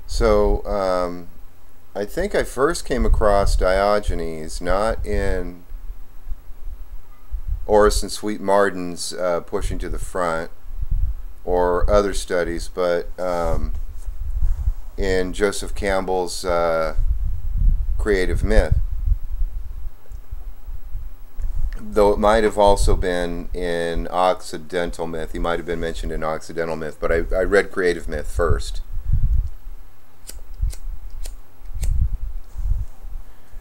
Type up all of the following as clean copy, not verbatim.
So, I think I first came across Diogenes not in Orison Sweet Martin's Pushing to the Front or other studies, but in Joseph Campbell's Creative Myth. Though it might have also been in Occidental Myth. He might have been mentioned in Occidental Myth, but I read Creative Myth first.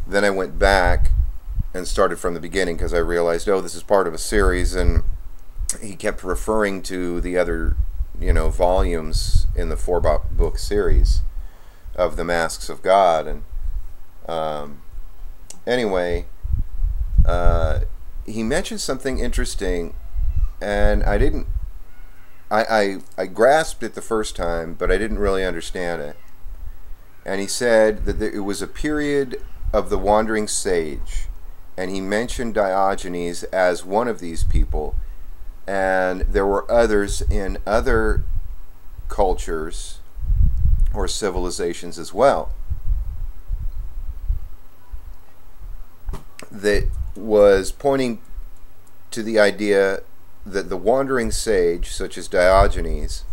Then I went back and started from the beginning because I realized, oh, this is part of a series, and he kept referring to the other, volumes in the four-book series of the Masks of God. And anyway, he mentioned something interesting, and I grasped it the first time, but I didn't really understand it. And he said that it was a period of the wandering sage, and he mentioned Diogenes as one of these people, and there were others in other cultures or civilizations as well that was pointing to the idea that the wandering sage, such as Diogenes,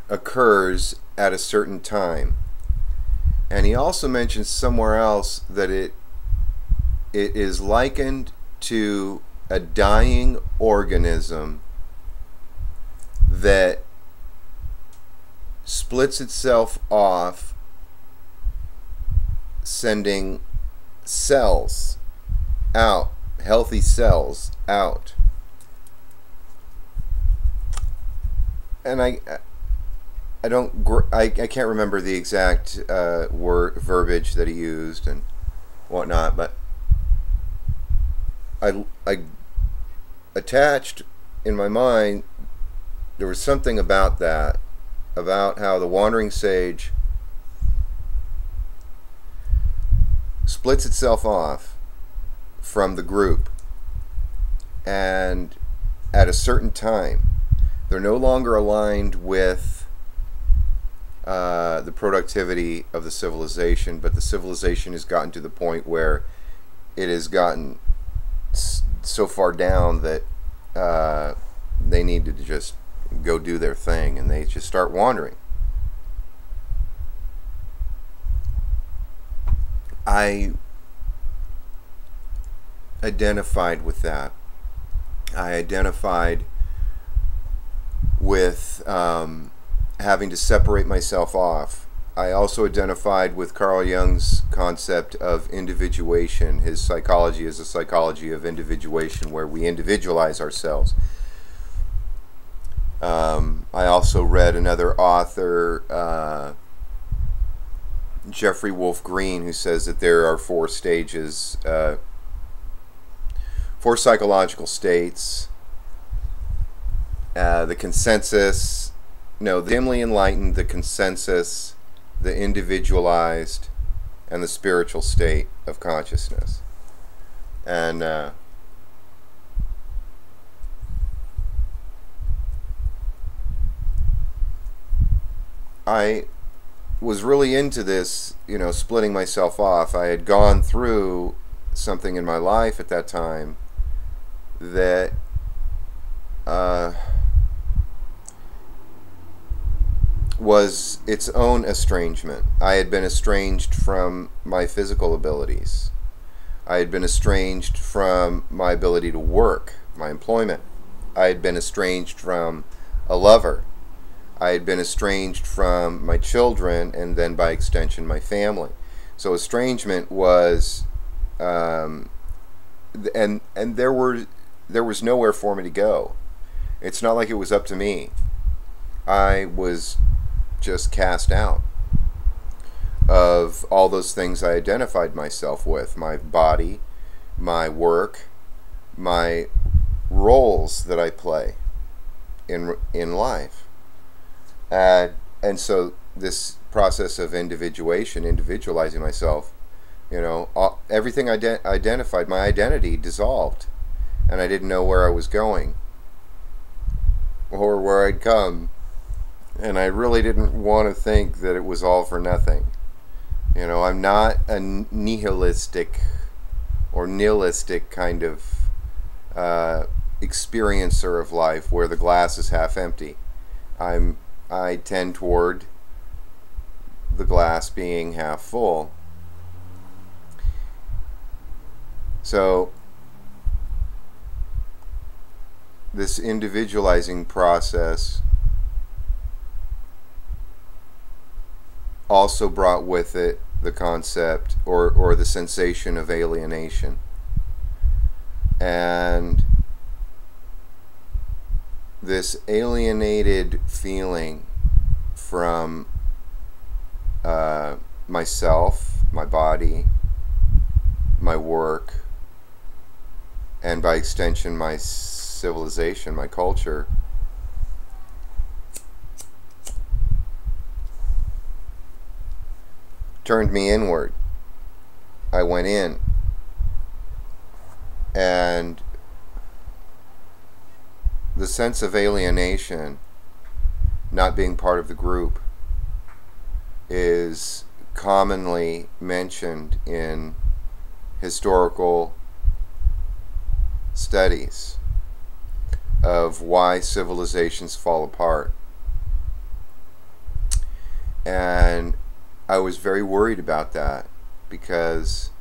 occurs at a certain time. And he also mentions somewhere else that it is likened to a dying organism that splits itself off, sending cells out, healthy cells out. And I can't remember the exact verbiage that he used and whatnot, but I attached in my mind, there was something about that, about how the wandering sage splits itself off from the group, and at a certain time they're no longer aligned with the productivity of the civilization, but the civilization has gotten to the point where it has gotten so far down that they need to just go do their thing, and they just start wandering. I identified with that. I identified with having to separate myself off. I also identified with Carl Jung's concept of individuation. His psychology is a psychology of individuation, where we individualize ourselves. I also read another author, Jeffrey Wolf Green, who says that there are four stages, four psychological states: the consensus, the dimly enlightened, the consensus, the individualized, and the spiritual state of consciousness. And I was really into this, splitting myself off. I had gone through something in my life at that time that was its own estrangement. I had been estranged from my physical abilities. I had been estranged from my ability to work, my employment. I had been estranged from a lover. I had been estranged from my children, and then by extension my family. So estrangement was, and there was nowhere for me to go. It's not like it was up to me. I was just cast out of all those things I identified myself with: my body, my work, my roles that I play in life. And so this process of individualizing myself, everything identified, my identity dissolved, and I didn't know where I was going or where I'd come And I really didn't want to think that it was all for nothing. You know, I'm not a nihilistic or nihilistic kind of experiencer of life where the glass is half empty. I tend toward the glass being half full. So this individualizing process also brought with it the concept or the sensation of alienation. And this alienated feeling from myself, my body, my work, and by extension my civilization, my culture, turned me inward. I went in, and the sense of alienation, not being part of the group, is commonly mentioned in historical studies of why civilizations fall apart. And I was very worried about that because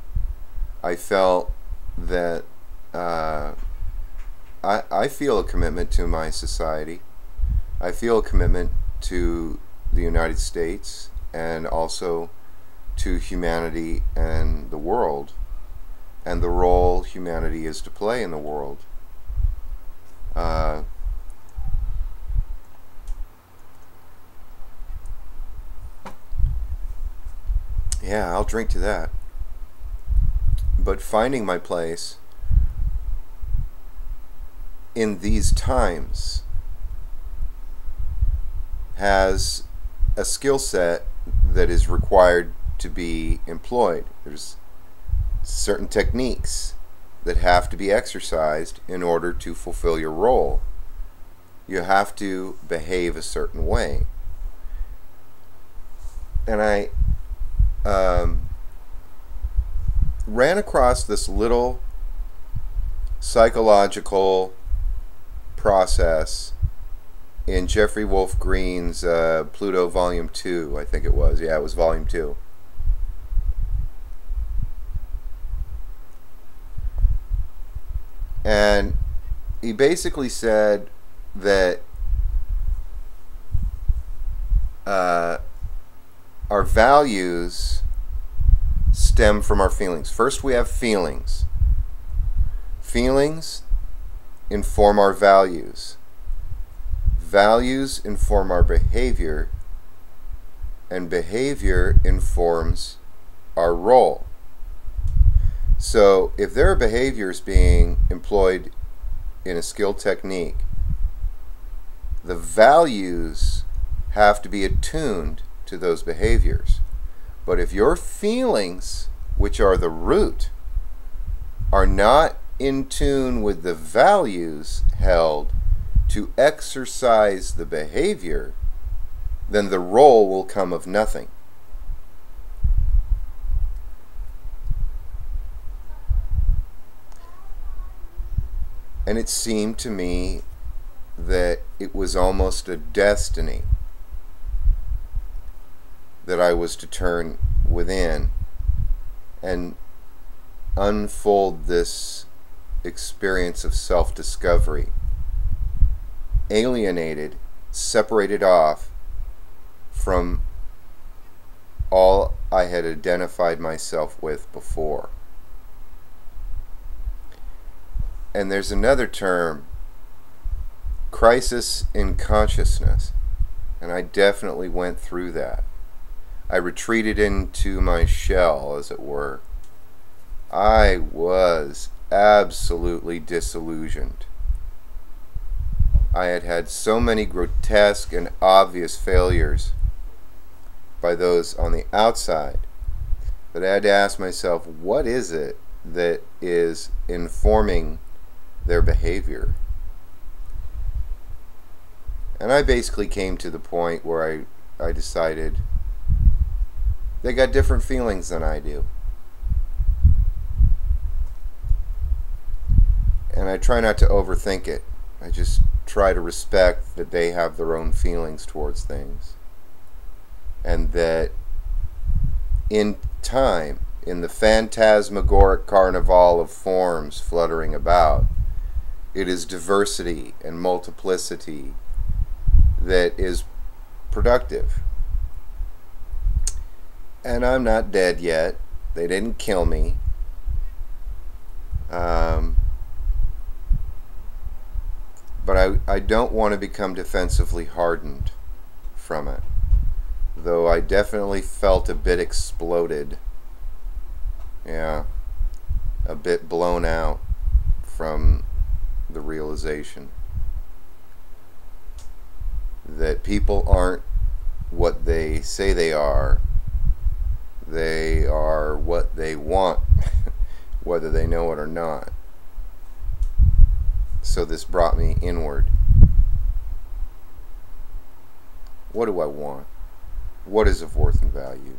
I felt that I feel a commitment to my society. I feel a commitment to the United States and also to humanity and the world, and the role humanity is to play in the world. Yeah, I'll drink to that. But finding my place in these times has a skill set that is required to be employed. There's certain techniques that have to be exercised in order to fulfill your role. You have to behave a certain way. And I ran across this little psychological process in Jeffrey Wolf Green's Pluto Volume 2, I think it was. Yeah, it was Volume 2. And he basically said that our values stem from our feelings. First, we have feelings. Feelings inform our values. Values inform our behavior, and behavior informs our role. So if there are behaviors being employed in a skilled technique, the values have to be attuned to those behaviors. But if your feelings, which are the root, are not in tune with the values held to exercise the behavior, then the role will come of nothing. And it seemed to me that it was almost a destiny that I was to turn within and unfold this experience of self-discovery, alienated, separated off from all I had identified myself with before. And there's another term, crisis in consciousness, and I definitely went through that. I retreated into my shell, as it were. I was absolutely disillusioned. I had had so many grotesque and obvious failures by those on the outside that I had to ask myself, what is it that is informing their behavior? And I basically came to the point where I decided they got different feelings than I do. And I try not to overthink it. I just try to respect that they have their own feelings towards things. And that in time, in the phantasmagoric carnival of forms fluttering about, it is diversity and multiplicity that is productive. And I'm not dead yet. They didn't kill me. But I don't want to become defensively hardened from it. Though I definitely felt a bit exploded. Yeah. A bit blown out from the realization that people aren't what they say they are. They are what they want, whether they know it or not. So this brought me inward. What do I want? What is of worth and value?